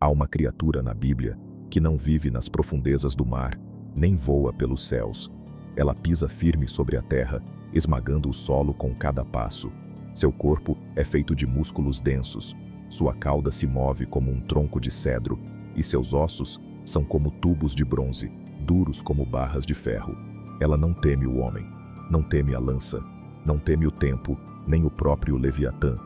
Há uma criatura na Bíblia que não vive nas profundezas do mar, nem voa pelos céus. Ela pisa firme sobre a terra, esmagando o solo com cada passo. Seu corpo é feito de músculos densos, sua cauda se move como um tronco de cedro, e seus ossos são como tubos de bronze, duros como barras de ferro. Ela não teme o homem, não teme a lança, não teme o tempo, nem o próprio Leviatã.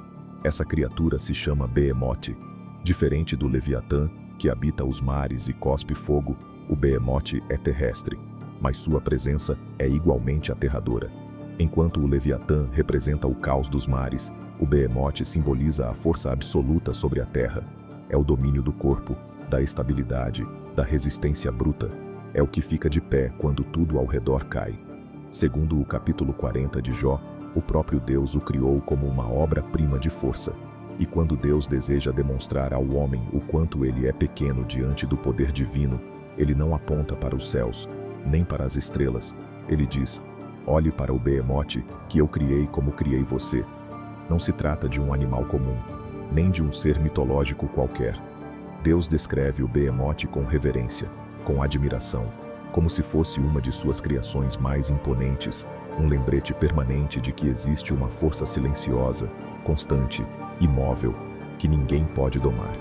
Essa criatura se chama Behemote. Diferente do Leviatã, que habita os mares e cospe fogo, o Behemote é terrestre, mas sua presença é igualmente aterradora. Enquanto o Leviatã representa o caos dos mares, o Behemote simboliza a força absoluta sobre a terra. É o domínio do corpo, da estabilidade, da resistência bruta. É o que fica de pé quando tudo ao redor cai. Segundo o capítulo 40 de Jó, o próprio Deus o criou como uma obra-prima de força. E quando Deus deseja demonstrar ao homem o quanto ele é pequeno diante do poder divino, ele não aponta para os céus, nem para as estrelas. Ele diz: olhe para o Behemote que eu criei como criei você. Não se trata de um animal comum, nem de um ser mitológico qualquer. Deus descreve o Behemote com reverência, com admiração, como se fosse uma de suas criações mais imponentes, um lembrete permanente de que existe uma força silenciosa, constante, imóvel, que ninguém pode domar.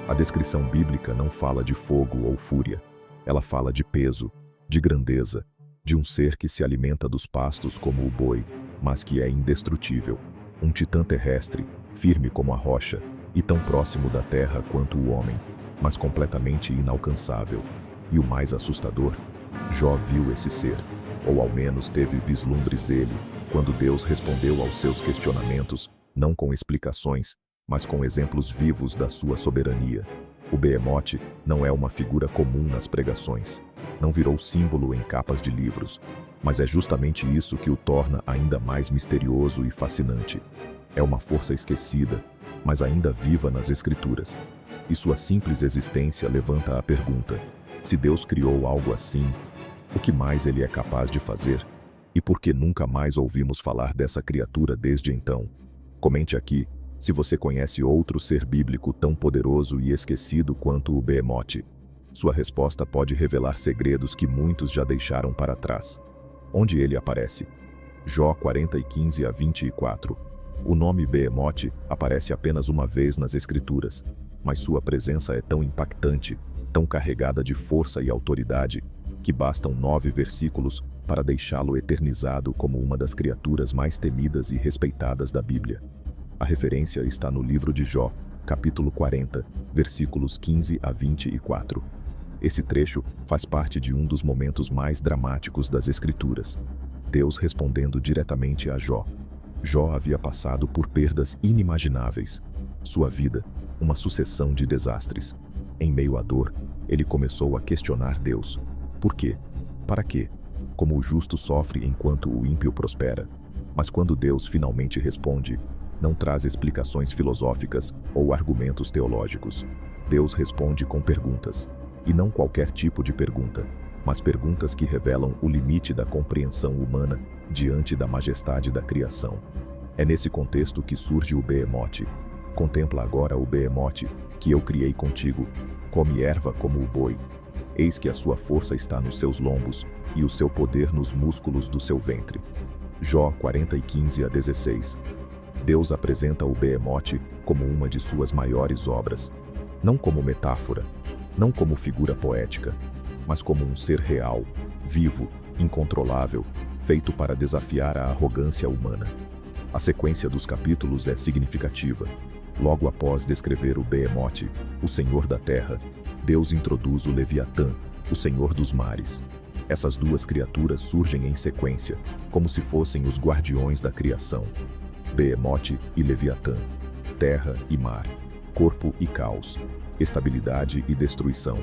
A descrição bíblica não fala de fogo ou fúria. Ela fala de peso, de grandeza, de um ser que se alimenta dos pastos como o boi, mas que é indestrutível. Um titã terrestre, firme como a rocha, e tão próximo da terra quanto o homem, mas completamente inalcançável. E o mais assustador, Jó viu esse ser, ou ao menos teve vislumbres dele, quando Deus respondeu aos seus questionamentos, não com explicações, mas com exemplos vivos da sua soberania. O Behemote não é uma figura comum nas pregações, não virou símbolo em capas de livros, mas é justamente isso que o torna ainda mais misterioso e fascinante. É uma força esquecida, mas ainda viva nas Escrituras. E sua simples existência levanta a pergunta: se Deus criou algo assim, o que mais ele é capaz de fazer? E por que nunca mais ouvimos falar dessa criatura desde então? Comente aqui se você conhece outro ser bíblico tão poderoso e esquecido quanto o Behemote. Sua resposta pode revelar segredos que muitos já deixaram para trás. Onde ele aparece? Jó 40, 15 a 24. O nome Behemote aparece apenas uma vez nas Escrituras, mas sua presença é tão impactante, tão carregada de força e autoridade, que bastam 9 versículos para deixá-lo eternizado como uma das criaturas mais temidas e respeitadas da Bíblia. A referência está no livro de Jó, capítulo 40, versículos 15 a 24. Esse trecho faz parte de um dos momentos mais dramáticos das Escrituras. Deus respondendo diretamente a Jó. Jó havia passado por perdas inimagináveis. Sua vida, uma sucessão de desastres. Em meio à dor, ele começou a questionar Deus. Por quê? Para quê? Como o justo sofre enquanto o ímpio prospera. Mas quando Deus finalmente responde, não traz explicações filosóficas ou argumentos teológicos. Deus responde com perguntas. E não qualquer tipo de pergunta, mas perguntas que revelam o limite da compreensão humana diante da majestade da criação. É nesse contexto que surge o Behemote. Contempla agora o Behemote, que eu criei contigo. Come erva como o boi. Eis que a sua força está nos seus lombos, e o seu poder nos músculos do seu ventre. Jó 40, 15 a 16. Deus apresenta o Behemote como uma de suas maiores obras. Não como metáfora, não como figura poética, mas como um ser real, vivo, incontrolável, feito para desafiar a arrogância humana. A sequência dos capítulos é significativa. Logo após descrever o Behemote, o Senhor da Terra, Deus introduz o Leviatã, o Senhor dos Mares. Essas duas criaturas surgem em sequência, como se fossem os guardiões da criação. Behemote e Leviatã, terra e mar, corpo e caos, estabilidade e destruição.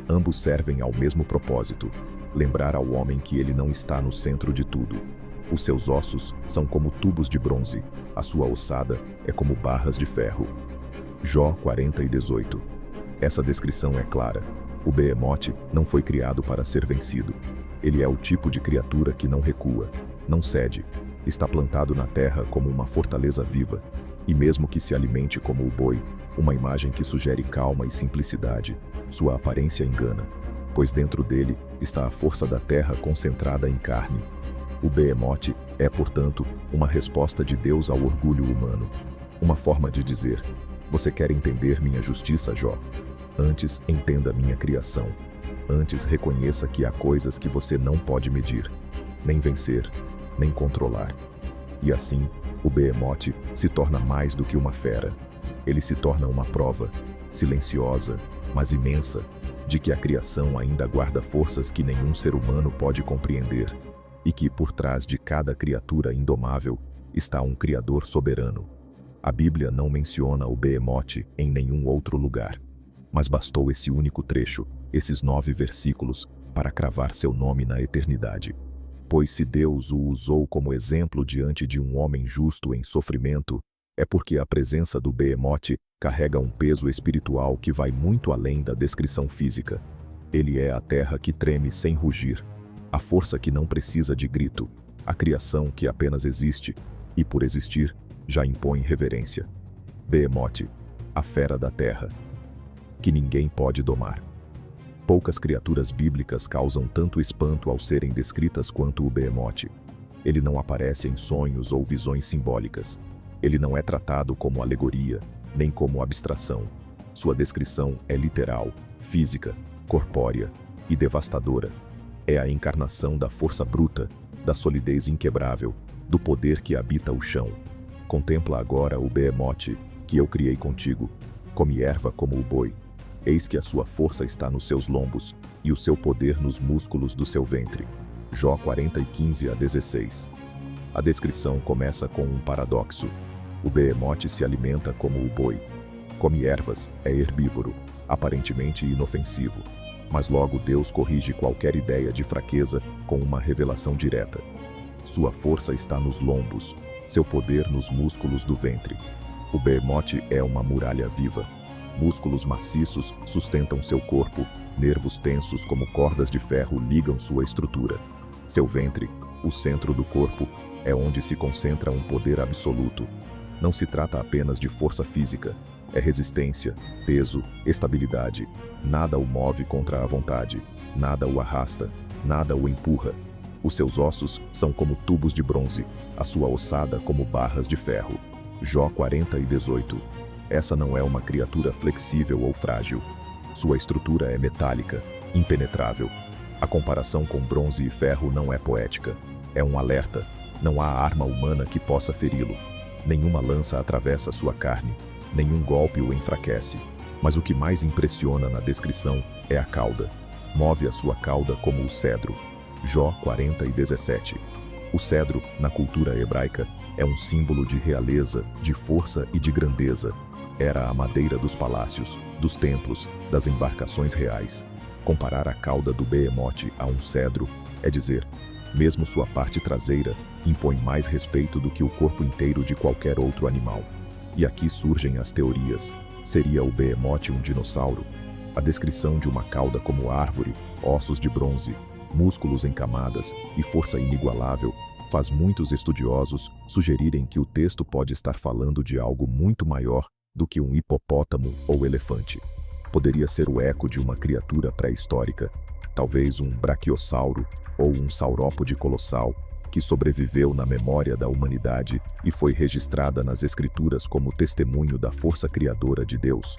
Ambos servem ao mesmo propósito: lembrar ao homem que ele não está no centro de tudo. Os seus ossos são como tubos de bronze, a sua ossada é como barras de ferro. Jó 40 e 18. Essa descrição é clara. O Behemote não foi criado para ser vencido. Ele é o tipo de criatura que não recua, não cede, está plantado na terra como uma fortaleza viva, e mesmo que se alimente como o boi, Uma imagem que sugere calma e simplicidade. Sua aparência engana, pois dentro dele está a força da terra concentrada em carne. O Behemoth é, portanto, uma resposta de Deus ao orgulho humano. Uma forma de dizer: você quer entender minha justiça, Jó? Antes entenda minha criação. Antes reconheça que há coisas que você não pode medir, nem vencer, nem controlar. E assim, o Behemoth se torna mais do que uma fera. Ele se torna uma prova, silenciosa, mas imensa, de que a criação ainda guarda forças que nenhum ser humano pode compreender, e que por trás de cada criatura indomável está um Criador soberano. A Bíblia não menciona o Behemoth em nenhum outro lugar, mas bastou esse único trecho, esses 9 versículos, para cravar seu nome na eternidade. Pois se Deus o usou como exemplo diante de um homem justo em sofrimento, é porque a presença do Behemoth carrega um peso espiritual que vai muito além da descrição física. Ele é a terra que treme sem rugir, a força que não precisa de grito, a criação que apenas existe, e por existir, já impõe reverência. Behemoth, a fera da terra, que ninguém pode domar. Poucas criaturas bíblicas causam tanto espanto ao serem descritas quanto o Behemoth. Ele não aparece em sonhos ou visões simbólicas. Ele não é tratado como alegoria, nem como abstração. Sua descrição é literal, física, corpórea e devastadora. É a encarnação da força bruta, da solidez inquebrável, do poder que habita o chão. Contempla agora o Behemoth que eu criei contigo. Come erva como o boi. Eis que a sua força está nos seus lombos, e o seu poder nos músculos do seu ventre. Jó 40:15-16. A descrição começa com um paradoxo. O Behemoth se alimenta como o boi. Come ervas, é herbívoro, aparentemente inofensivo. Mas logo Deus corrige qualquer ideia de fraqueza com uma revelação direta. Sua força está nos lombos, seu poder nos músculos do ventre. O Behemoth é uma muralha viva. Músculos maciços sustentam seu corpo, nervos tensos como cordas de ferro ligam sua estrutura. Seu ventre, o centro do corpo, é onde se concentra um poder absoluto. Não se trata apenas de força física, é resistência, peso, estabilidade. Nada o move contra a vontade, nada o arrasta, nada o empurra. Os seus ossos são como tubos de bronze, a sua ossada como barras de ferro. Jó 40:18. Essa não é uma criatura flexível ou frágil. Sua estrutura é metálica, impenetrável. A comparação com bronze e ferro não é poética. É um alerta. Não há arma humana que possa feri-lo. Nenhuma lança atravessa sua carne. Nenhum golpe o enfraquece. Mas o que mais impressiona na descrição é a cauda. Move a sua cauda como o cedro. Jó 40:17. O cedro, na cultura hebraica, é um símbolo de realeza, de força e de grandeza. Era a madeira dos palácios, dos templos, das embarcações reais. Comparar a cauda do Behemoth a um cedro é dizer, mesmo sua parte traseira impõe mais respeito do que o corpo inteiro de qualquer outro animal. E aqui surgem as teorias. Seria o Behemoth um dinossauro? A descrição de uma cauda como árvore, ossos de bronze, músculos em camadas e força inigualável faz muitos estudiosos sugerirem que o texto pode estar falando de algo muito maior do que um hipopótamo ou elefante. Poderia ser o eco de uma criatura pré-histórica, talvez um braquiossauro ou um saurópode colossal, que sobreviveu na memória da humanidade e foi registrada nas Escrituras como testemunho da força criadora de Deus.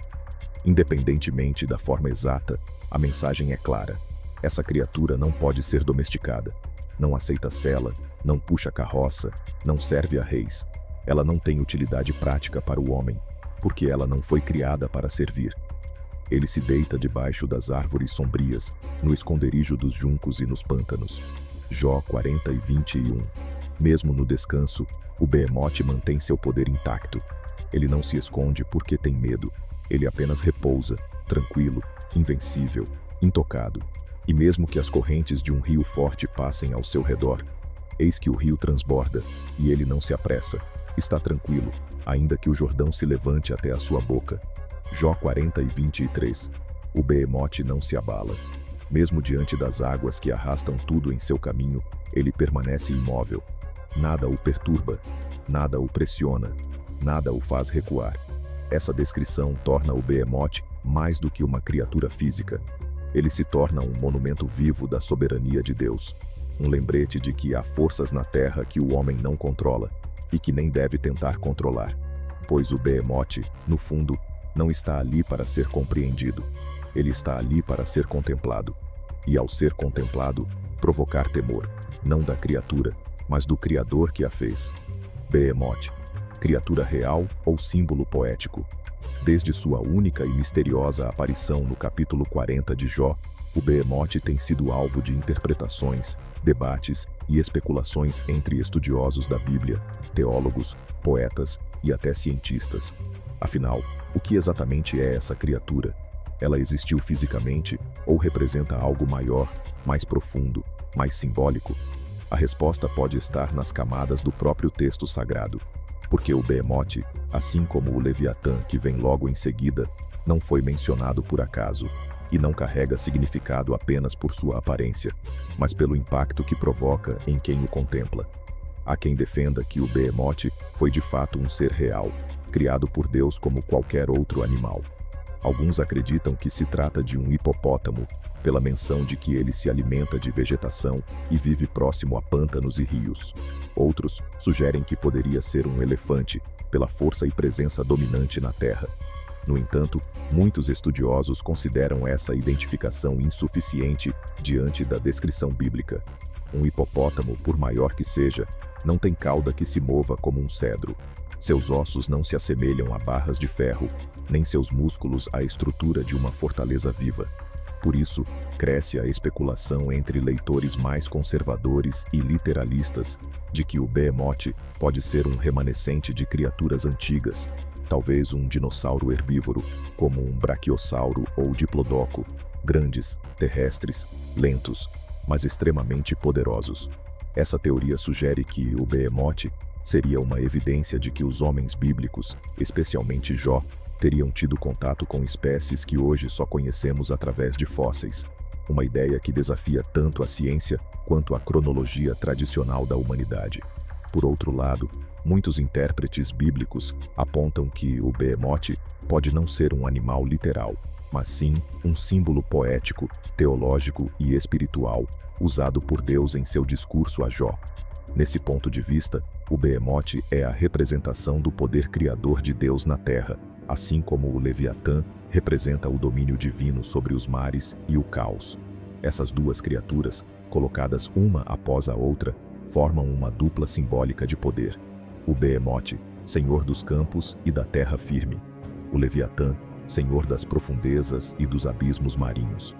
Independentemente da forma exata, a mensagem é clara. Essa criatura não pode ser domesticada. Não aceita sela, não puxa carroça, não serve a reis. Ela não tem utilidade prática para o homem, porque ela não foi criada para servir. Ele se deita debaixo das árvores sombrias, no esconderijo dos juncos e nos pântanos. Jó 40:21. Mesmo no descanso, o Behemoth mantém seu poder intacto. Ele não se esconde porque tem medo. Ele apenas repousa, tranquilo, invencível, intocado. E mesmo que as correntes de um rio forte passem ao seu redor, eis que o rio transborda, e ele não se apressa. Está tranquilo, ainda que o Jordão se levante até a sua boca. Jó 40:23. O Behemoth não se abala. Mesmo diante das águas que arrastam tudo em seu caminho, ele permanece imóvel. Nada o perturba, nada o pressiona, nada o faz recuar. Essa descrição torna o Behemoth mais do que uma criatura física. Ele se torna um monumento vivo da soberania de Deus, um lembrete de que há forças na terra que o homem não controla e que nem deve tentar controlar, pois o Behemoth, no fundo, não está ali para ser compreendido. Ele está ali para ser contemplado, e ao ser contemplado, provocar temor, não da criatura, mas do Criador que a fez. Behemoth, criatura real ou símbolo poético. Desde sua única e misteriosa aparição no capítulo 40 de Jó, o Behemoth tem sido alvo de interpretações, debates e especulações entre estudiosos da Bíblia, teólogos, poetas e até cientistas. Afinal, o que exatamente é essa criatura? Ela existiu fisicamente ou representa algo maior, mais profundo, mais simbólico? A resposta pode estar nas camadas do próprio texto sagrado, porque o Behemoth, assim como o Leviatã que vem logo em seguida, não foi mencionado por acaso e não carrega significado apenas por sua aparência, mas pelo impacto que provoca em quem o contempla. Há quem defenda que o Behemoth foi de fato um ser real, criado por Deus como qualquer outro animal. Alguns acreditam que se trata de um hipopótamo, pela menção de que ele se alimenta de vegetação e vive próximo a pântanos e rios. Outros sugerem que poderia ser um elefante, pela força e presença dominante na Terra. No entanto, muitos estudiosos consideram essa identificação insuficiente diante da descrição bíblica. Um hipopótamo, por maior que seja, não tem cauda que se mova como um cedro. Seus ossos não se assemelham a barras de ferro, nem seus músculos à estrutura de uma fortaleza viva. Por isso, cresce a especulação entre leitores mais conservadores e literalistas de que o Behemoth pode ser um remanescente de criaturas antigas, talvez um dinossauro herbívoro, como um brachiosauro ou diplodoco, grandes, terrestres, lentos, mas extremamente poderosos. Essa teoria sugere que o Behemoth seria uma evidência de que os homens bíblicos, especialmente Jó, teriam tido contato com espécies que hoje só conhecemos através de fósseis, uma ideia que desafia tanto a ciência quanto a cronologia tradicional da humanidade. Por outro lado, muitos intérpretes bíblicos apontam que o Behemoth pode não ser um animal literal, mas sim um símbolo poético, teológico e espiritual, usado por Deus em seu discurso a Jó. Nesse ponto de vista, o Behemoth é a representação do poder criador de Deus na Terra, assim como o Leviatã representa o domínio divino sobre os mares e o caos. Essas duas criaturas, colocadas uma após a outra, formam uma dupla simbólica de poder. O Behemoth, senhor dos campos e da terra firme. O Leviatã, senhor das profundezas e dos abismos marinhos.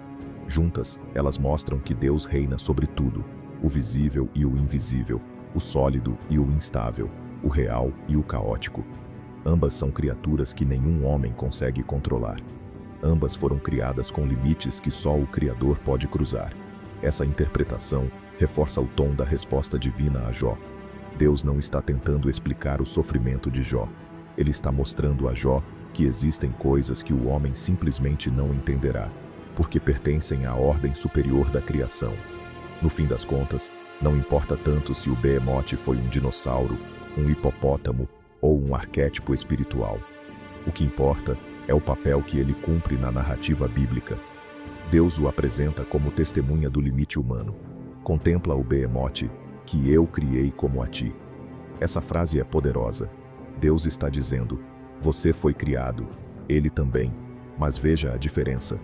Juntas, elas mostram que Deus reina sobre tudo, o visível e o invisível, o sólido e o instável, o real e o caótico. Ambas são criaturas que nenhum homem consegue controlar. Ambas foram criadas com limites que só o Criador pode cruzar. Essa interpretação reforça o tom da resposta divina a Jó. Deus não está tentando explicar o sofrimento de Jó. Ele está mostrando a Jó que existem coisas que o homem simplesmente não entenderá, porque pertencem à ordem superior da criação. No fim das contas, não importa tanto se o Behemoth foi um dinossauro, um hipopótamo ou um arquétipo espiritual. O que importa é o papel que ele cumpre na narrativa bíblica. Deus o apresenta como testemunha do limite humano. Contempla o Behemoth, que eu criei como a ti. Essa frase é poderosa. Deus está dizendo, você foi criado, ele também, mas veja a diferença.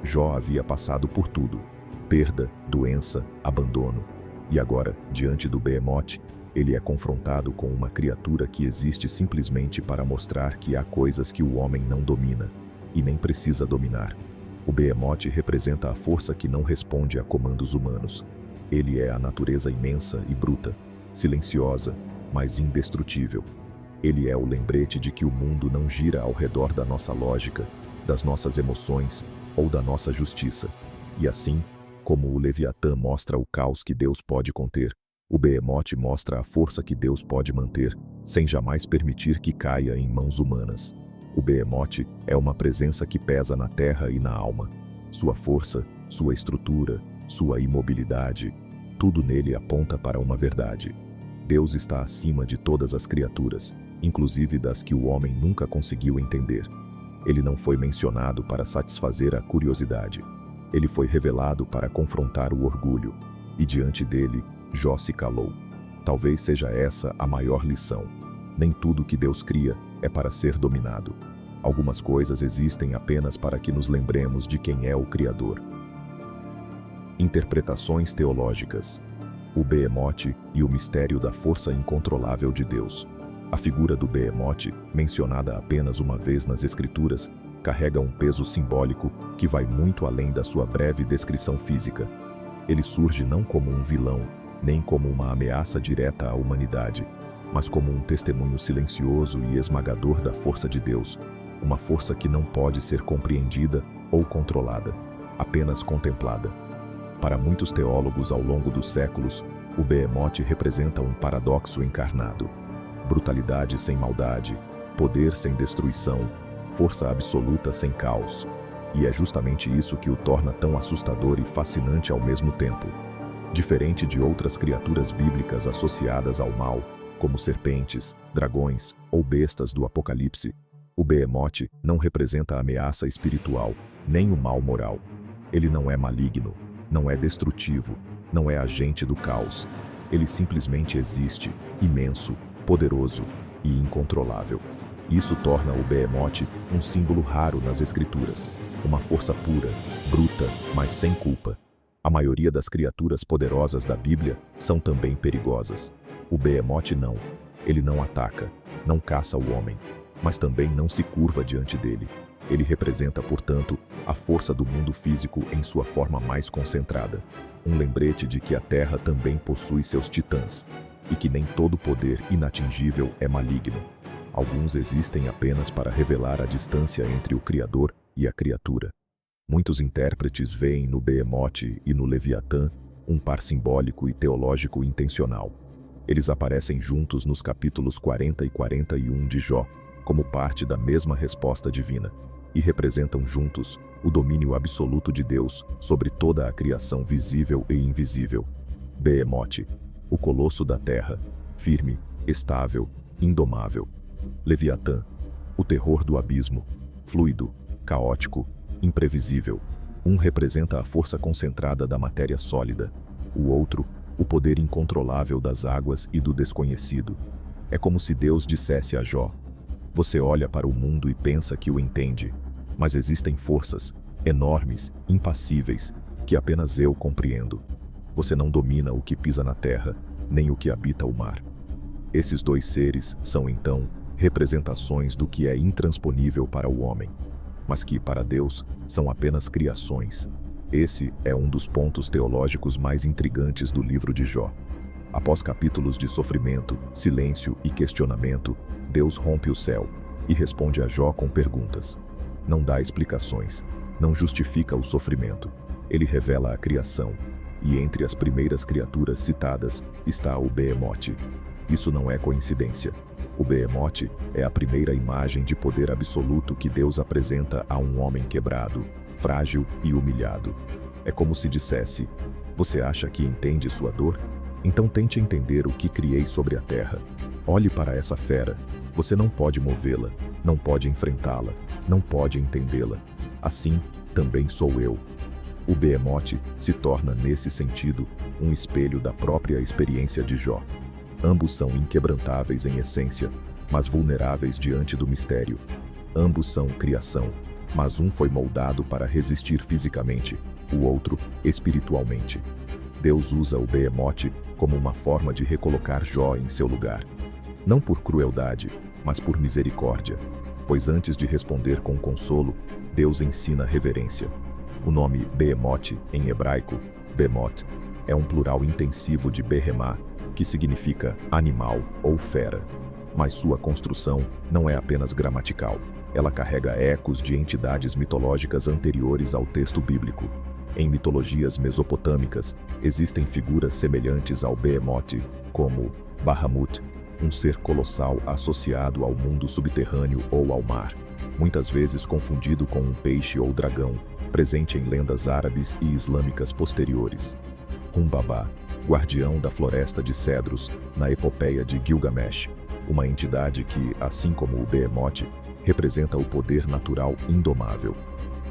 Jó havia passado por tudo, perda, doença, abandono. E agora, diante do Behemoth, ele é confrontado com uma criatura que existe simplesmente para mostrar que há coisas que o homem não domina, e nem precisa dominar. O Behemoth representa a força que não responde a comandos humanos. Ele é a natureza imensa e bruta, silenciosa, mas indestrutível. Ele é o lembrete de que o mundo não gira ao redor da nossa lógica, das nossas emoções ou da nossa justiça. E assim, como o Leviatã mostra o caos que Deus pode conter, o Behemoth mostra a força que Deus pode manter, sem jamais permitir que caia em mãos humanas. O Behemoth é uma presença que pesa na terra e na alma. Sua força, sua estrutura, sua imobilidade, tudo nele aponta para uma verdade. Deus está acima de todas as criaturas, inclusive das que o homem nunca conseguiu entender. Ele não foi mencionado para satisfazer a curiosidade. Ele foi revelado para confrontar o orgulho, e diante dele, Jó se calou. Talvez seja essa a maior lição. Nem tudo que Deus cria é para ser dominado. Algumas coisas existem apenas para que nos lembremos de quem é o Criador. Interpretações teológicas. O Behemoth e o mistério da força incontrolável de Deus. A figura do Behemoth, mencionada apenas uma vez nas Escrituras, carrega um peso simbólico que vai muito além da sua breve descrição física. Ele surge não como um vilão, nem como uma ameaça direta à humanidade, mas como um testemunho silencioso e esmagador da força de Deus, uma força que não pode ser compreendida ou controlada, apenas contemplada. Para muitos teólogos ao longo dos séculos, o Behemoth representa um paradoxo encarnado. Brutalidade sem maldade, poder sem destruição, força absoluta sem caos. E é justamente isso que o torna tão assustador e fascinante ao mesmo tempo. Diferente de outras criaturas bíblicas associadas ao mal, como serpentes, dragões ou bestas do Apocalipse, o Behemoth não representa ameaça espiritual, nem o mal moral. Ele não é maligno, não é destrutivo, não é agente do caos. Ele simplesmente existe, imenso, poderoso e incontrolável. Isso torna o Behemoth um símbolo raro nas Escrituras, uma força pura, bruta, mas sem culpa. A maioria das criaturas poderosas da Bíblia são também perigosas. O Behemoth não. Ele não ataca, não caça o homem, mas também não se curva diante dele. Ele representa, portanto, a força do mundo físico em sua forma mais concentrada. Um lembrete de que a Terra também possui seus titãs, e que nem todo poder inatingível é maligno. Alguns existem apenas para revelar a distância entre o Criador e a criatura. Muitos intérpretes veem no Behemoth e no Leviatã um par simbólico e teológico intencional. Eles aparecem juntos nos capítulos 40 e 41 de Jó, como parte da mesma resposta divina, e representam juntos o domínio absoluto de Deus sobre toda a criação visível e invisível. Behemoth, o colosso da terra, firme, estável, indomável. Leviatã, o terror do abismo, fluido, caótico, imprevisível. Um representa a força concentrada da matéria sólida, o outro, o poder incontrolável das águas e do desconhecido. É como se Deus dissesse a Jó: você olha para o mundo e pensa que o entende, mas existem forças, enormes, impassíveis, que apenas eu compreendo. Você não domina o que pisa na terra, nem o que habita o mar. Esses dois seres são, então, representações do que é intransponível para o homem, mas que, para Deus, são apenas criações. Esse é um dos pontos teológicos mais intrigantes do livro de Jó. Após capítulos de sofrimento, silêncio e questionamento, Deus rompe o céu e responde a Jó com perguntas. Não dá explicações, não justifica o sofrimento. Ele revela a criação, e entre as primeiras criaturas citadas está o Behemoth. Isso não é coincidência. O Behemoth é a primeira imagem de poder absoluto que Deus apresenta a um homem quebrado, frágil e humilhado. É como se dissesse: você acha que entende sua dor? Então tente entender o que criei sobre a terra. Olhe para essa fera. Você não pode movê-la, não pode enfrentá-la, não pode entendê-la. Assim, também sou eu. O Behemoth se torna, nesse sentido, um espelho da própria experiência de Jó. Ambos são inquebrantáveis em essência, mas vulneráveis diante do mistério. Ambos são criação, mas um foi moldado para resistir fisicamente, o outro espiritualmente. Deus usa o Behemoth como uma forma de recolocar Jó em seu lugar. Não por crueldade, mas por misericórdia, pois antes de responder com consolo, Deus ensina reverência. O nome Behemoth, em hebraico, Behemoth, é um plural intensivo de Behemá, que significa animal ou fera. Mas sua construção não é apenas gramatical. Ela carrega ecos de entidades mitológicas anteriores ao texto bíblico. Em mitologias mesopotâmicas, existem figuras semelhantes ao Behemoth, como Bahamut, um ser colossal associado ao mundo subterrâneo ou ao mar, muitas vezes confundido com um peixe ou dragão, presente em lendas árabes e islâmicas posteriores. Humbaba, guardião da floresta de cedros, na epopeia de Gilgamesh. uma entidade que, assim como o Behemoth, representa o poder natural indomável.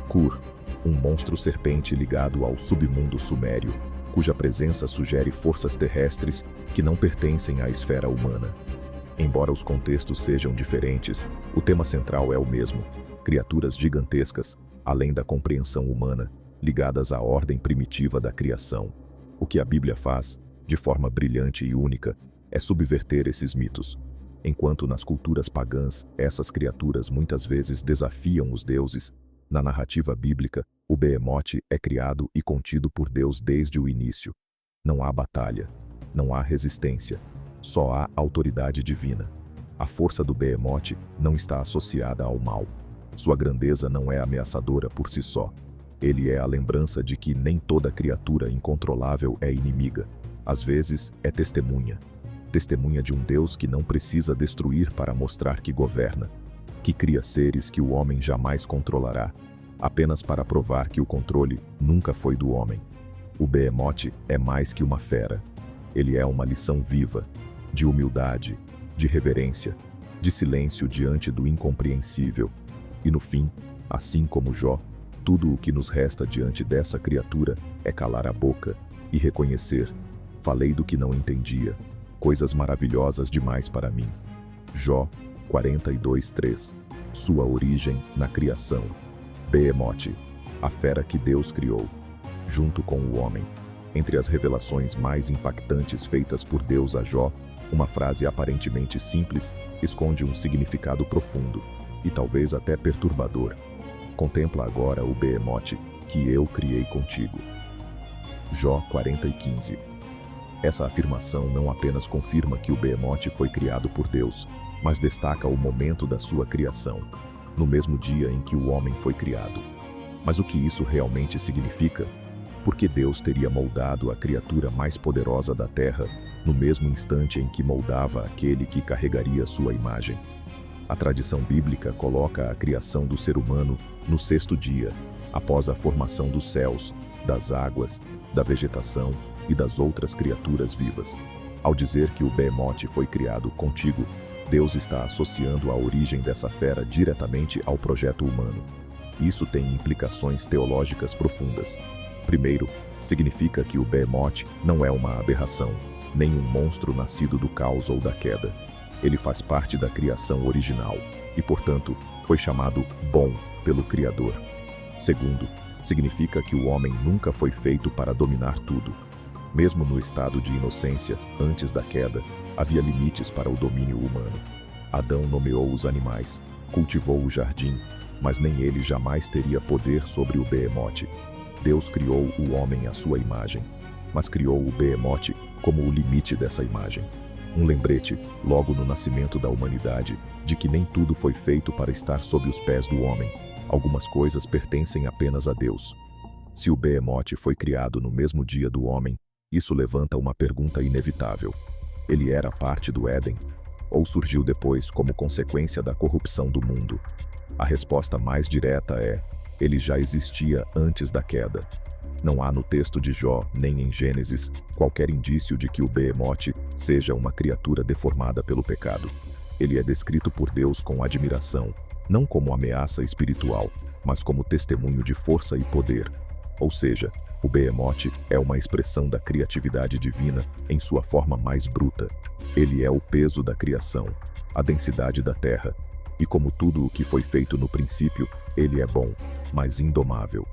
Kur, um monstro serpente ligado ao submundo sumério, cuja presença sugere forças terrestres que não pertencem à esfera humana. Embora os contextos sejam diferentes, o tema central é o mesmo: criaturas gigantescas, além da compreensão humana, ligadas à ordem primitiva da criação. O que a Bíblia faz, de forma brilhante e única, é subverter esses mitos. Enquanto nas culturas pagãs, essas criaturas muitas vezes desafiam os deuses, na narrativa bíblica, o Behemoth é criado e contido por Deus desde o início. Não há batalha, não há resistência, só há autoridade divina. A força do Behemoth não está associada ao mal. Sua grandeza não é ameaçadora por si só. Ele é a lembrança de que nem toda criatura incontrolável é inimiga. Às vezes, é testemunha. Testemunha de um Deus que não precisa destruir para mostrar que governa, que cria seres que o homem jamais controlará, apenas para provar que o controle nunca foi do homem. O Behemoth é mais que uma fera. Ele é uma lição viva, de humildade, de reverência, de silêncio diante do incompreensível. E no fim, assim como Jó, tudo o que nos resta diante dessa criatura é calar a boca e reconhecer: falei do que não entendia, coisas maravilhosas demais para mim. Jó 42:3. Sua origem na criação. Behemoth, a fera que Deus criou, junto com o homem. Entre as revelações mais impactantes feitas por Deus a Jó, uma frase aparentemente simples esconde um significado profundo e talvez até perturbador. Contempla agora o Behemoth que eu criei contigo. Jó 40:15. Essa afirmação não apenas confirma que o Behemoth foi criado por Deus, mas destaca o momento da sua criação, no mesmo dia em que o homem foi criado. Mas o que isso realmente significa? Por que Deus teria moldado a criatura mais poderosa da terra no mesmo instante em que moldava aquele que carregaria sua imagem? A tradição bíblica coloca a criação do ser humano no sexto dia, após a formação dos céus, das águas, da vegetação e das outras criaturas vivas. Ao dizer que o Behemoth foi criado contigo, Deus está associando a origem dessa fera diretamente ao projeto humano. Isso tem implicações teológicas profundas. Primeiro, significa que o Behemoth não é uma aberração, nem um monstro nascido do caos ou da queda. Ele faz parte da criação original e, portanto, foi chamado bom pelo Criador. Segundo, significa que o homem nunca foi feito para dominar tudo. Mesmo no estado de inocência, antes da queda, havia limites para o domínio humano. Adão nomeou os animais, cultivou o jardim, mas nem ele jamais teria poder sobre o Behemoth. Deus criou o homem à sua imagem, mas criou o Behemoth como o limite dessa imagem. Um lembrete, logo no nascimento da humanidade, de que nem tudo foi feito para estar sob os pés do homem. Algumas coisas pertencem apenas a Deus. Se o Behemoth foi criado no mesmo dia do homem, isso levanta uma pergunta inevitável. Ele era parte do Éden? Ou surgiu depois como consequência da corrupção do mundo? A resposta mais direta é: ele já existia antes da queda. Não há no texto de Jó, nem em Gênesis, qualquer indício de que o Behemoth seja uma criatura deformada pelo pecado. Ele é descrito por Deus com admiração, não como ameaça espiritual, mas como testemunho de força e poder. Ou seja, o Behemoth é uma expressão da criatividade divina em sua forma mais bruta. Ele é o peso da criação, a densidade da terra, e como tudo o que foi feito no princípio, ele é bom, mas indomável.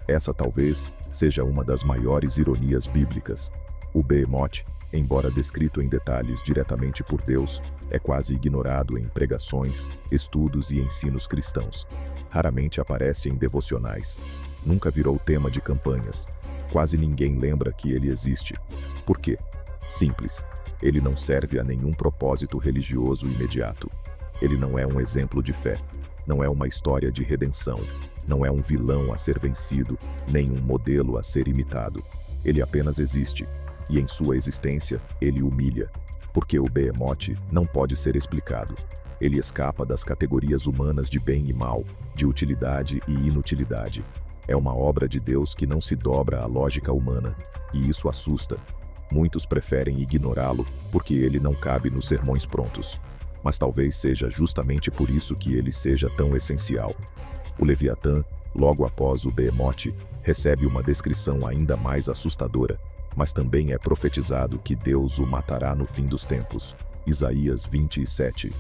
Essa talvez seja uma das maiores ironias bíblicas. O Behemoth, embora descrito em detalhes diretamente por Deus, é quase ignorado em pregações, estudos e ensinos cristãos. Raramente aparece em devocionais. Nunca virou tema de campanhas. Quase ninguém lembra que ele existe. Por quê? Simples. Ele não serve a nenhum propósito religioso imediato. Ele não é um exemplo de fé. Não é uma história de redenção. Não é um vilão a ser vencido, nem um modelo a ser imitado. Ele apenas existe. E em sua existência, ele humilha. Porque o Behemoth não pode ser explicado. Ele escapa das categorias humanas de bem e mal, de utilidade e inutilidade. É uma obra de Deus que não se dobra à lógica humana, e isso assusta. Muitos preferem ignorá-lo porque ele não cabe nos sermões prontos. mas talvez seja justamente por isso que ele seja tão essencial. O Leviatã, logo após o Behemoth, recebe uma descrição ainda mais assustadora, mas também é profetizado que Deus o matará no fim dos tempos. Isaías 27:1.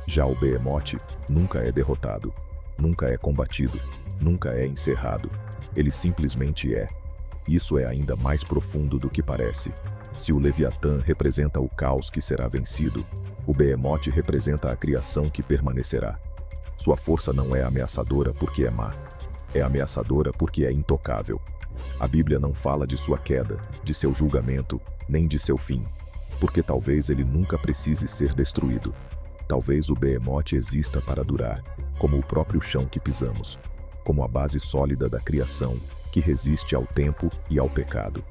Já o Behemoth nunca é derrotado, nunca é combatido, nunca é encerrado. Ele simplesmente é. Isso é ainda mais profundo do que parece. Se o Leviatã representa o caos que será vencido, o Behemoth representa a criação que permanecerá. Sua força não é ameaçadora porque é má. É ameaçadora porque é intocável. A Bíblia não fala de sua queda, de seu julgamento, nem de seu fim, porque talvez ele nunca precise ser destruído. Talvez o Behemoth exista para durar, como o próprio chão que pisamos, como a base sólida da criação que resiste ao tempo e ao pecado.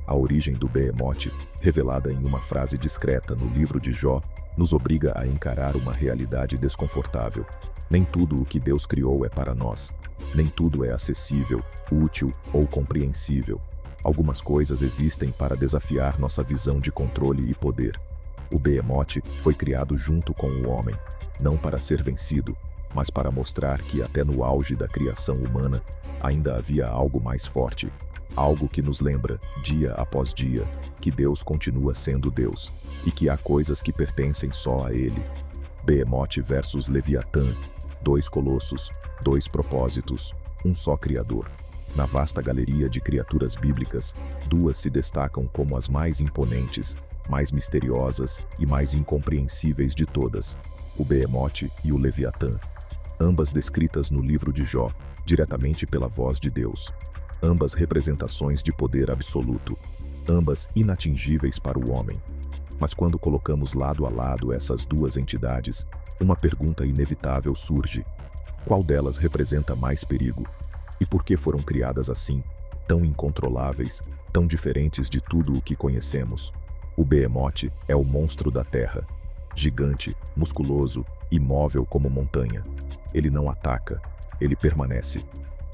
A origem do Behemoth, revelada em uma frase discreta no livro de Jó, nos obriga a encarar uma realidade desconfortável. Nem tudo o que Deus criou é para nós. Nem tudo é acessível, útil ou compreensível. Algumas coisas existem para desafiar nossa visão de controle e poder. O Behemoth foi criado junto com o homem, não para ser vencido, mas para mostrar que até no auge da criação humana, ainda havia algo mais forte. Algo que nos lembra, dia após dia, que Deus continua sendo Deus, e que há coisas que pertencem só a Ele. Behemoth versus Leviatã, dois colossos, dois propósitos, um só Criador. Na vasta galeria de criaturas bíblicas, duas se destacam como as mais imponentes, mais misteriosas e mais incompreensíveis de todas: o Behemoth e o Leviatã. Ambas descritas no livro de Jó, diretamente pela voz de Deus. Ambas representações de poder absoluto. Ambas inatingíveis para o homem. Mas quando colocamos lado a lado essas duas entidades, uma pergunta inevitável surge: qual delas representa mais perigo? E por que foram criadas assim, tão incontroláveis, tão diferentes de tudo o que conhecemos? O Behemoth é o monstro da terra. Gigante, musculoso, imóvel como montanha. Ele não ataca, ele permanece.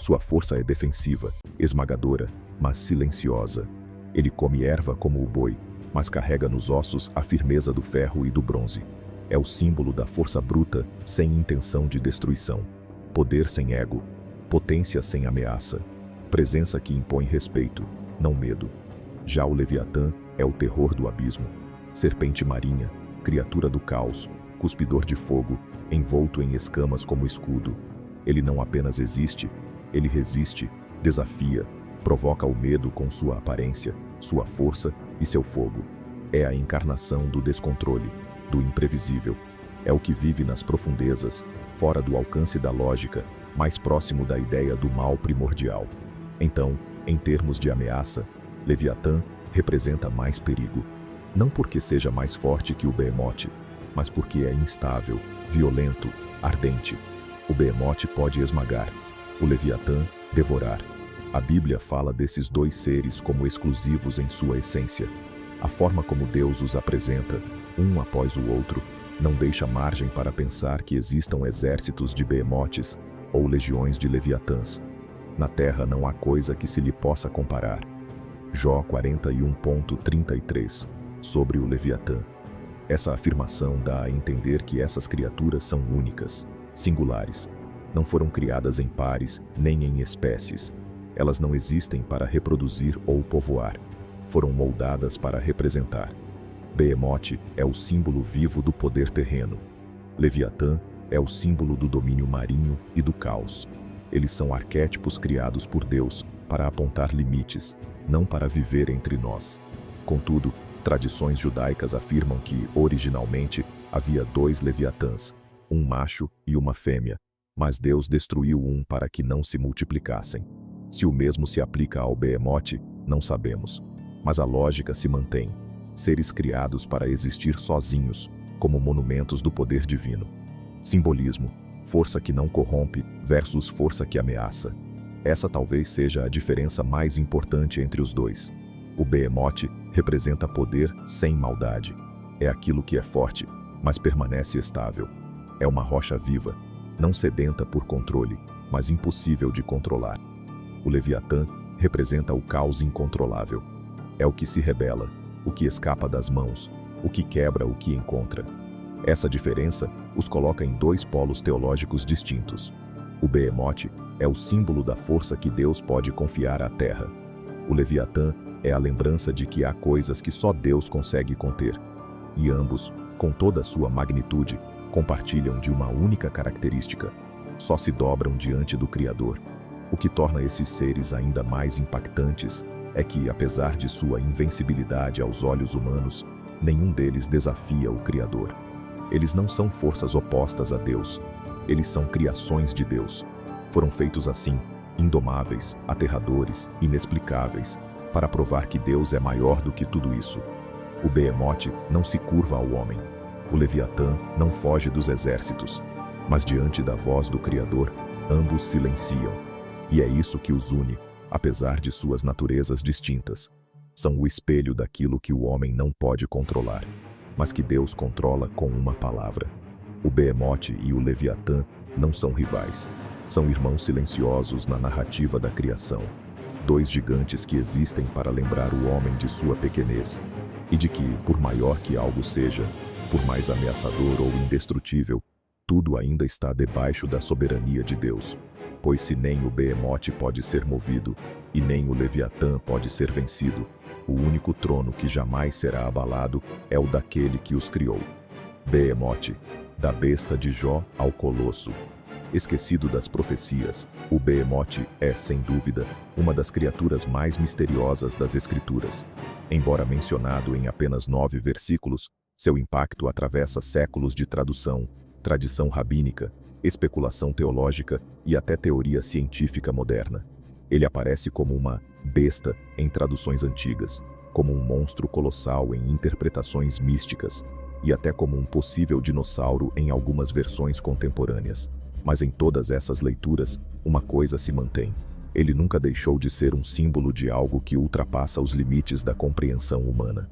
Sua força é defensiva, esmagadora, mas silenciosa. Ele come erva como o boi, mas carrega nos ossos a firmeza do ferro e do bronze. É o símbolo da força bruta, sem intenção de destruição. Poder sem ego. Potência sem ameaça. Presença que impõe respeito, não medo. Já o Leviatã é o terror do abismo. Serpente marinha, criatura do caos, cuspidor de fogo, envolto em escamas como escudo. Ele não apenas existe, ele resiste, desafia, provoca o medo com sua aparência, sua força e seu fogo. É a encarnação do descontrole, do imprevisível. É o que vive nas profundezas, fora do alcance da lógica, mais próximo da ideia do mal primordial. Então, em termos de ameaça, Leviatã representa mais perigo. Não porque seja mais forte que o Behemoth, mas porque é instável, violento, ardente. O Behemoth pode esmagar, o Leviatã devorar. A Bíblia fala desses dois seres como exclusivos em sua essência. A forma como Deus os apresenta, um após o outro, não deixa margem para pensar que existam exércitos de Behemoths ou legiões de Leviatãs. Na terra não há coisa que se lhe possa comparar. Jó 41:33, sobre o Leviatã. Essa afirmação dá a entender que essas criaturas são únicas, singulares. Não foram criadas em pares, nem em espécies. Elas não existem para reproduzir ou povoar. Foram moldadas para representar. Behemoth é o símbolo vivo do poder terreno. Leviatã é o símbolo do domínio marinho e do caos. Eles são arquétipos criados por Deus para apontar limites, não para viver entre nós. Contudo, tradições judaicas afirmam que, originalmente, havia dois Leviatãs, um macho e uma fêmea, mas Deus destruiu um para que não se multiplicassem. Se o mesmo se aplica ao Behemoth, não sabemos. Mas a lógica se mantém. Seres criados para existir sozinhos, como monumentos do poder divino. Simbolismo, força que não corrompe versus força que ameaça. Essa talvez seja a diferença mais importante entre os dois. O Behemoth representa poder sem maldade. É aquilo que é forte, mas permanece estável. É uma rocha viva, não sedenta por controle, mas impossível de controlar. O Leviatã representa o caos incontrolável. É o que se rebela, o que escapa das mãos, o que quebra o que encontra. Essa diferença os coloca em dois polos teológicos distintos. O Behemoth é o símbolo da força que Deus pode confiar à terra. O Leviatã é a lembrança de que há coisas que só Deus consegue conter. E ambos, com toda a sua magnitude, compartilham de uma única característica: só se dobram diante do Criador. O que torna esses seres ainda mais impactantes é que, apesar de sua invencibilidade aos olhos humanos, nenhum deles desafia o Criador. Eles não são forças opostas a Deus. Eles são criações de Deus. Foram feitos assim, indomáveis, aterradores, inexplicáveis, para provar que Deus é maior do que tudo isso. O Behemoth não se curva ao homem. O Leviatã não foge dos exércitos. Mas diante da voz do Criador, ambos silenciam. E é isso que os une, apesar de suas naturezas distintas. São o espelho daquilo que o homem não pode controlar, mas que Deus controla com uma palavra. O Behemoth e o Leviatã não são rivais. São irmãos silenciosos na narrativa da criação. Dois gigantes que existem para lembrar o homem de sua pequenez. E de que, por maior que algo seja, por mais ameaçador ou indestrutível, tudo ainda está debaixo da soberania de Deus. Pois se nem o Behemoth pode ser movido, e nem o Leviatã pode ser vencido, o único trono que jamais será abalado é o daquele que os criou. Behemoth, da besta de Jó ao colosso. Esquecido das profecias, o Behemoth é, sem dúvida, uma das criaturas mais misteriosas das Escrituras. Embora mencionado em apenas 9 versículos, seu impacto atravessa séculos de tradução, tradição rabínica, especulação teológica e até teoria científica moderna. Ele aparece como uma besta em traduções antigas, como um monstro colossal em interpretações místicas e até como um possível dinossauro em algumas versões contemporâneas. Mas em todas essas leituras, uma coisa se mantém. Ele nunca deixou de ser um símbolo de algo que ultrapassa os limites da compreensão humana.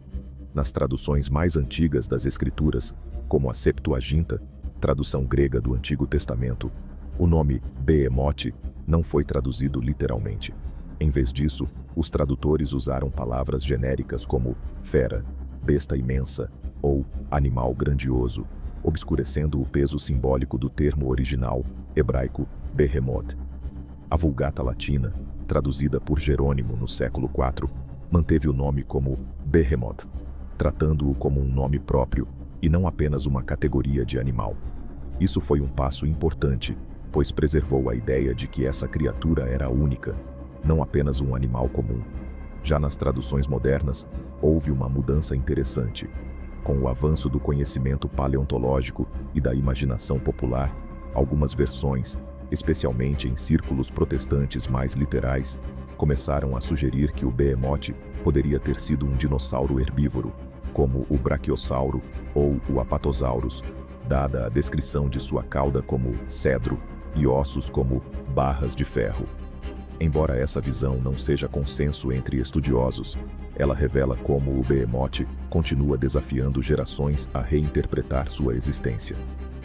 Nas traduções mais antigas das Escrituras, como a Septuaginta, tradução grega do Antigo Testamento, o nome Behemoth não foi traduzido literalmente. Em vez disso, os tradutores usaram palavras genéricas como fera, besta imensa ou animal grandioso, obscurecendo o peso simbólico do termo original, hebraico, Behemoth. A Vulgata Latina, traduzida por Jerônimo no século IV, manteve o nome como Behemoth, tratando-o como um nome próprio e não apenas uma categoria de animal. Isso foi um passo importante, pois preservou a ideia de que essa criatura era única, não apenas um animal comum. Já nas traduções modernas, houve uma mudança interessante. Com o avanço do conhecimento paleontológico e da imaginação popular, algumas versões, especialmente em círculos protestantes mais literais, começaram a sugerir que o Behemoth poderia ter sido um dinossauro herbívoro, como o Brachiosauro ou o Apatosaurus, dada a descrição de sua cauda como cedro e ossos como barras de ferro. Embora essa visão não seja consenso entre estudiosos, ela revela como o Behemoth continua desafiando gerações a reinterpretar sua existência.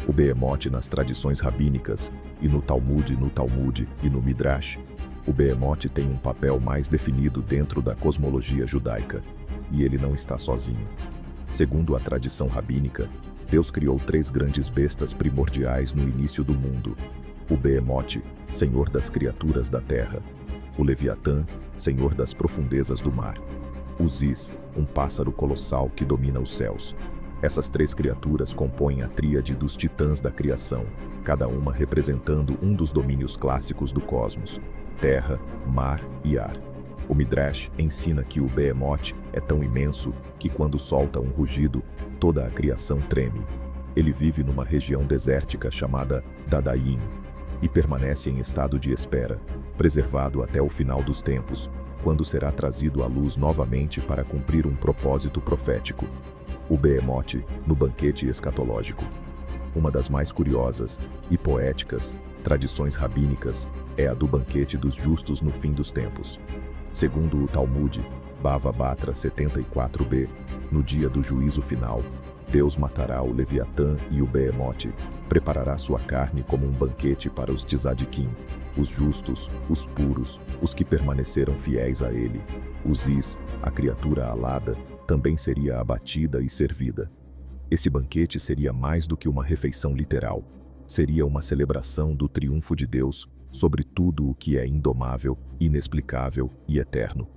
O Behemoth nas tradições rabínicas, e no Talmud e no Midrash, o Behemoth tem um papel mais definido dentro da cosmologia judaica, e ele não está sozinho. Segundo a tradição rabínica, Deus criou 3 grandes bestas primordiais no início do mundo: o Behemoth, senhor das criaturas da terra; o Leviatã, senhor das profundezas do mar; o Ziz, um pássaro colossal que domina os céus. Essas 3 criaturas compõem a tríade dos titãs da criação, cada uma representando um dos domínios clássicos do cosmos: terra, mar e ar. O Midrash ensina que o Behemoth é tão imenso que, quando solta um rugido, toda a criação treme. Ele vive numa região desértica chamada Dadaim e permanece em estado de espera, preservado até o final dos tempos, quando será trazido à luz novamente para cumprir um propósito profético. O Behemoth no banquete escatológico. Uma das mais curiosas e poéticas tradições rabínicas é a do banquete dos justos no fim dos tempos. Segundo o Talmud, Bava Batra 74b, no dia do juízo final, Deus matará o Leviatã e o Behemoth, preparará sua carne como um banquete para os tzadikim, os justos, os puros, os que permaneceram fiéis a ele. O Ziz, a criatura alada, também seria abatida e servida. Esse banquete seria mais do que uma refeição literal. Seria uma celebração do triunfo de Deus sobre tudo o que é indomável, inexplicável e eterno.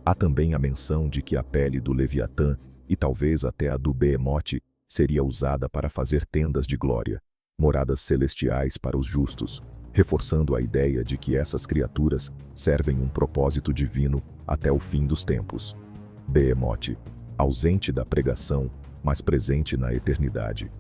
Há também a menção de que a pele do Leviatã, e talvez até a do Behemote, seria usada para fazer tendas de glória, moradas celestiais para os justos, reforçando a ideia de que essas criaturas servem um propósito divino até o fim dos tempos. Behemote, ausente da pregação, mas presente na eternidade.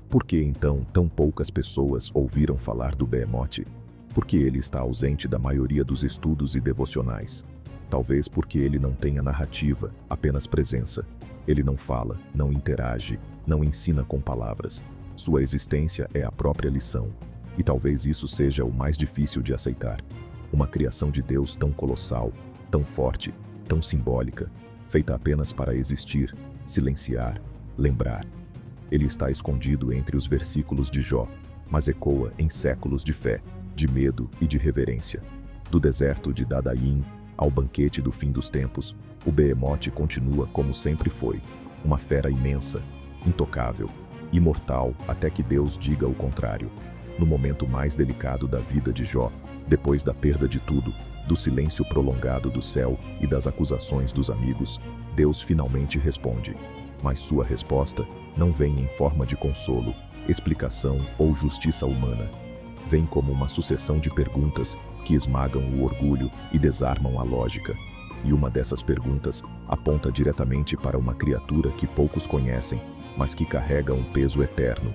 Por que então tão poucas pessoas ouviram falar do Behemote? Porque ele está ausente da maioria dos estudos e devocionais. Talvez porque ele não tenha narrativa, apenas presença. Ele não fala, não interage, não ensina com palavras. Sua existência é a própria lição. E talvez isso seja o mais difícil de aceitar. Uma criação de Deus tão colossal, tão forte, tão simbólica, feita apenas para existir, silenciar, lembrar. Ele está escondido entre os versículos de Jó, mas ecoa em séculos de fé, de medo e de reverência. Do deserto de Dadaim ao banquete do fim dos tempos, o Behemote continua como sempre foi, uma fera imensa, intocável, imortal até que Deus diga o contrário. No momento mais delicado da vida de Jó, depois da perda de tudo, do silêncio prolongado do céu e das acusações dos amigos, Deus finalmente responde. Mas sua resposta não vem em forma de consolo, explicação ou justiça humana. Vem como uma sucessão de perguntas que esmagam o orgulho e desarmam a lógica. E uma dessas perguntas aponta diretamente para uma criatura que poucos conhecem, mas que carrega um peso eterno.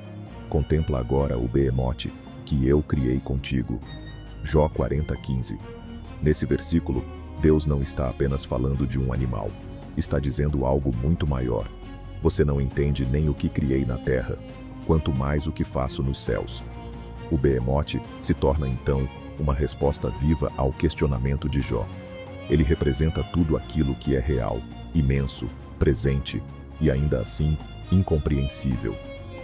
Contempla agora o Behemote, que eu criei contigo. Jó 40:15. Nesse versículo, Deus não está apenas falando de um animal. Está dizendo algo muito maior. Você não entende nem o que criei na terra, quanto mais o que faço nos céus. O Behemote se torna então uma resposta viva ao questionamento de Jó. Ele representa tudo aquilo que é real, imenso, presente e ainda assim incompreensível.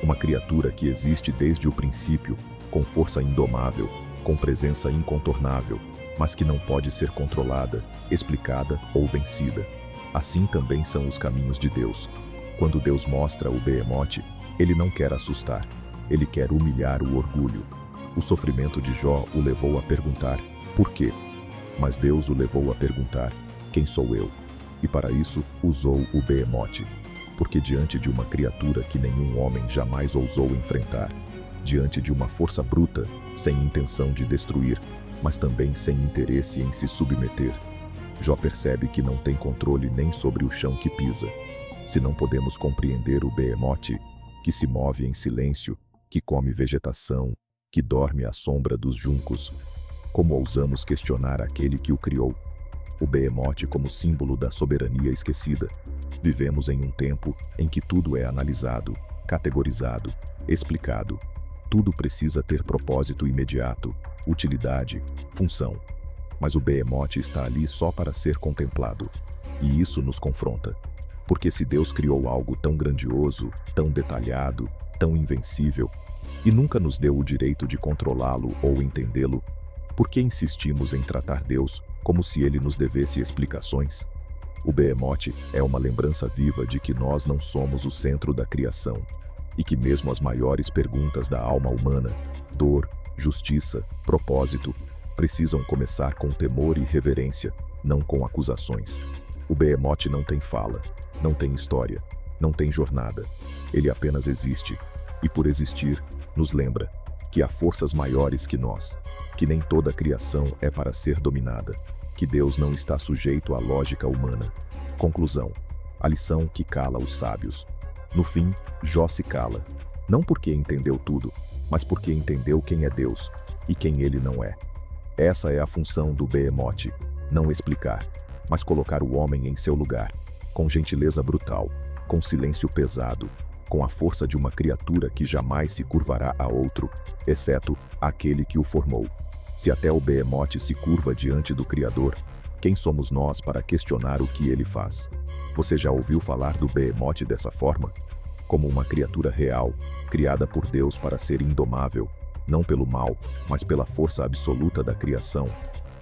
Uma criatura que existe desde o princípio, com força indomável, com presença incontornável, mas que não pode ser controlada, explicada ou vencida. Assim também são os caminhos de Deus. Quando Deus mostra o Behemote, ele não quer assustar, ele quer humilhar o orgulho. O sofrimento de Jó o levou a perguntar, por quê? Mas Deus o levou a perguntar, quem sou eu? E para isso usou o Behemote. Porque diante de uma criatura que nenhum homem jamais ousou enfrentar, diante de uma força bruta, sem intenção de destruir, mas também sem interesse em se submeter, Jó percebe que não tem controle nem sobre o chão que pisa. Se não podemos compreender o Behemote, que se move em silêncio, que come vegetação, que dorme à sombra dos juncos, como ousamos questionar aquele que o criou? O Behemote como símbolo da soberania esquecida. Vivemos em um tempo em que tudo é analisado, categorizado, explicado. Tudo precisa ter propósito imediato, utilidade, função. Mas o Behemote está ali só para ser contemplado. E isso nos confronta. Porque se Deus criou algo tão grandioso, tão detalhado, tão invencível, e nunca nos deu o direito de controlá-lo ou entendê-lo, por que insistimos em tratar Deus como se ele nos devesse explicações? O Behemote é uma lembrança viva de que nós não somos o centro da criação, e que mesmo as maiores perguntas da alma humana, dor, justiça, propósito, precisam começar com temor e reverência, não com acusações. O Behemote não tem fala, não tem história, não tem jornada. Ele apenas existe, e por existir, nos lembra que há forças maiores que nós, que nem toda a criação é para ser dominada, que Deus não está sujeito à lógica humana. Conclusão: a lição que cala os sábios. No fim, Jó se cala, não porque entendeu tudo, mas porque entendeu quem é Deus e quem ele não é. Essa é a função do Behemote, não explicar, mas colocar o homem em seu lugar, com gentileza brutal, com silêncio pesado, com a força de uma criatura que jamais se curvará a outro, exceto aquele que o formou. Se até o Behemote se curva diante do Criador, quem somos nós para questionar o que ele faz? Você já ouviu falar do Behemote dessa forma? Como uma criatura real, criada por Deus para ser indomável, não pelo mal, mas pela força absoluta da criação.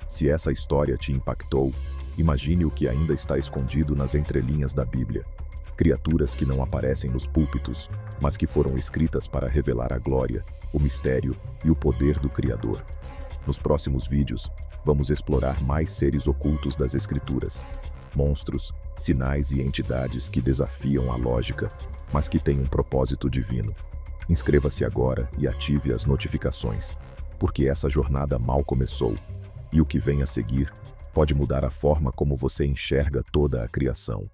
Se essa história te impactou, imagine o que ainda está escondido nas entrelinhas da Bíblia. Criaturas que não aparecem nos púlpitos, mas que foram escritas para revelar a glória, o mistério e o poder do Criador. Nos próximos vídeos, vamos explorar mais seres ocultos das Escrituras. Monstros, sinais e entidades que desafiam a lógica, mas que têm um propósito divino. Inscreva-se agora e ative as notificações, porque essa jornada mal começou, e o que vem a seguir pode mudar a forma como você enxerga toda a criação.